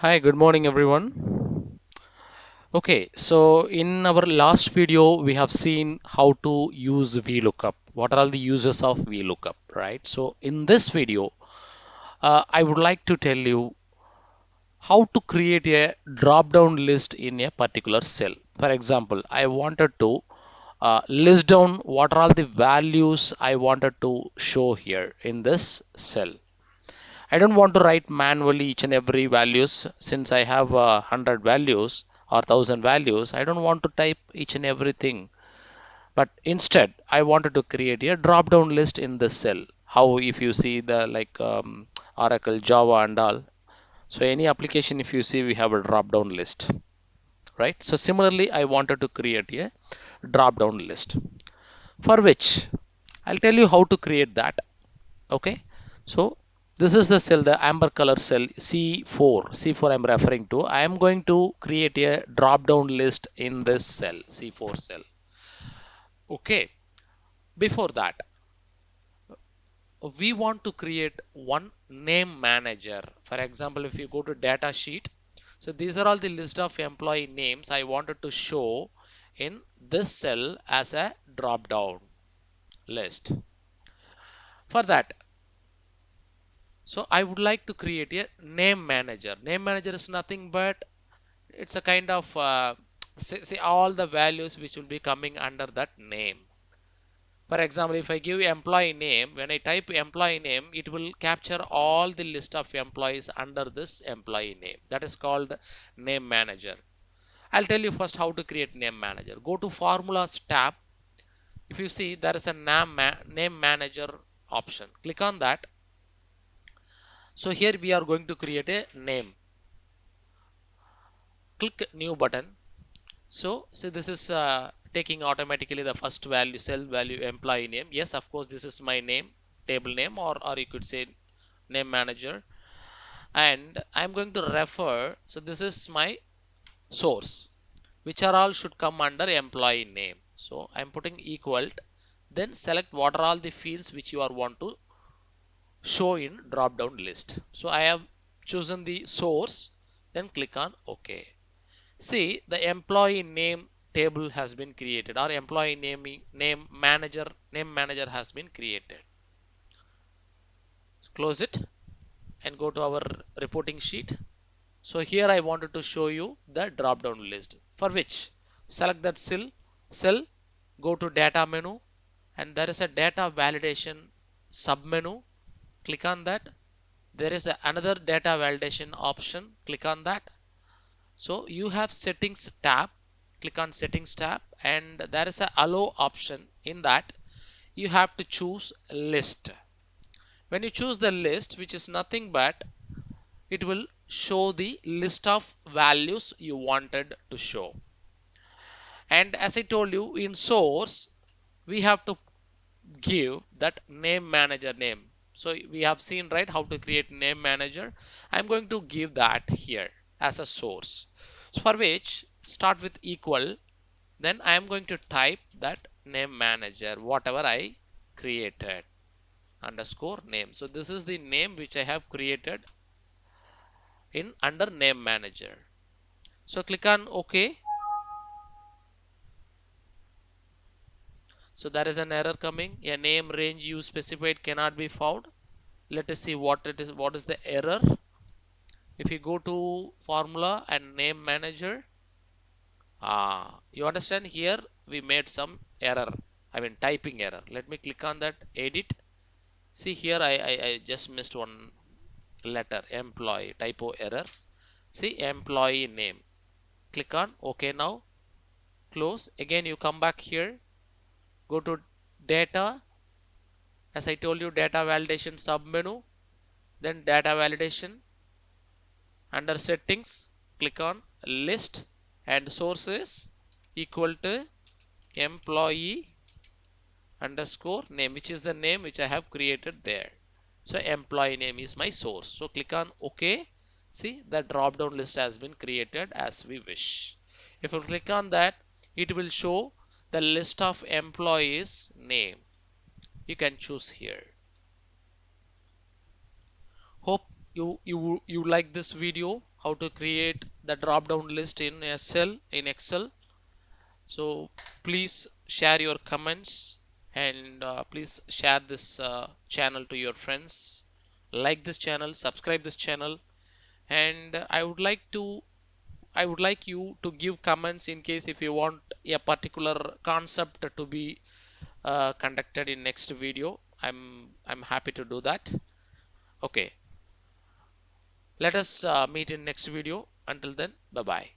Hi, good morning everyone. Okay, so in our last video, we have seen how to use VLOOKUP. What are all the uses of VLOOKUP, right? So in this video, I would like to tell you how to create a drop-down list in a particular cell. For example, I wanted to list down what are all the values I wanted to show here in this cell. I don't want to write manually each and every values since I have 100 values or 1000 values. I don't want to type each and everything, but instead I wanted to create a drop down list in this cell. How if you see the Oracle, Java and all. So any application if you see we have a drop down list, right? So similarly I wanted to create a drop down list for which I'll tell you how to create that. Okay, so this is the cell, the amber color cell C4 I'm referring to. I am going to create a drop down list in this cell, C4 cell. Okay, before that we want to create one name manager. For example, if you go to data sheet, so these are all the list of employee names I wanted to show in this cell as a drop down list. For that, so I would like to create a name manager. Name manager is nothing but it's a kind of see all the values which will be coming under that name. For example, if I give employee name, when I type employee name, it will capture all the list of employees under this employee name. That is called name manager. I'll tell you first how to create name manager. Go to formulas tab. If you see there is a name manager option. Click on that. So here we are going to create a name. Click new button. So this is taking automatically the first value, cell value, employee name. Yes, of course, this is my name, table name, or you could say name manager. And I'm going to refer. So this is my source, which are all should come under employee name. So I'm putting equal. Then select what are all the fields which you are want to show in drop down list. So I have chosen the source. Then click on OK. See, the employee name table has been created, or employee name manager has been created. Close it and go to our reporting sheet. So here I wanted to show you the drop down list, for which select that cell, go to data menu, and there is a data validation sub menu. Click on that. There is another data validation option. Click on that. So you have settings tab. Click on settings tab, and there is a allow option. In that you have to choose list. When you choose the list, which is nothing but it will show the list of values you wanted to show. And as I told you, in source we have to give that name manager name. So we have seen, right, how to create name manager. I'm going to give that here as a source, for which start with equal. Then I am going to type that name manager, whatever I created, underscore name. So this is the name which I have created in under name manager. So click on OK. So there is an error coming. A name range you specified cannot be found. Let us see what it is. What is the error? If you go to formula and name manager, you understand here we made some error. I mean typing error. Let me click on that edit. See here I just missed one letter, employee, typo error. See employee name. Click on OK now. Close. Again you come back here. Go to data. As I told you, data validation sub menu. Then data validation. Under settings, click on list and source is equal to employee underscore name, which is the name which I have created there. So employee name is my source. So click on OK. See, the drop down list has been created as we wish. If you click on that, it will show the list of employees name. You can choose here. Hope you like this video, how to create the drop down list in a cell in Excel. So please share your comments, and please share this channel to your friends. Like this channel, subscribe this channel, and I would like you to give comments in case if you want a particular concept to be conducted in next video. I'm happy to do that. Okay, let us meet in next video. Until then, bye bye.